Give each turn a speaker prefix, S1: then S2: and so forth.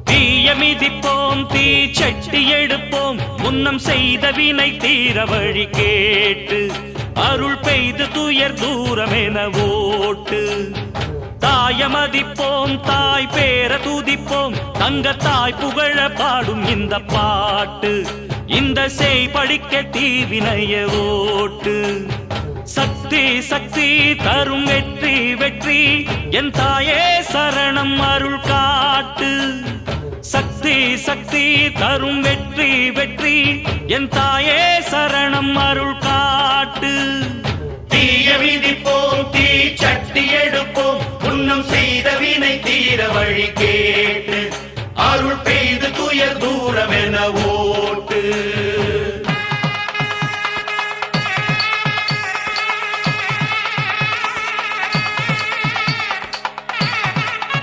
S1: தீய மிதிப்போம் தீ சட்டி எடுப்போம் முன்னம் செய்த வினை தீர வழி கேட்டு அருள் பெய்து துயர் தூரமென ஓட்டு தாயமதிப்போம் தாய் பேர துதிப்போம் தங்க தாய் புகழ பாடும் இந்த பாட்டு இந்த செய் படிக்க தீவினைய ஓட்டு சக்தி சக்தி தரும் வெற்றி வெற்றி என் தாயே சரணம் அருள் காட்டு சக்தி சக்தி தரும் வெற்றி வெற்றி என் தாயே சரணம் அருள் காட்டு
S2: தீய விதிப்போம் தீ சட்டி எடுப்போம் புன்னம் செய்த வினை தீர வழி கேட்டு அருள் பெய்து துயர் தூரமென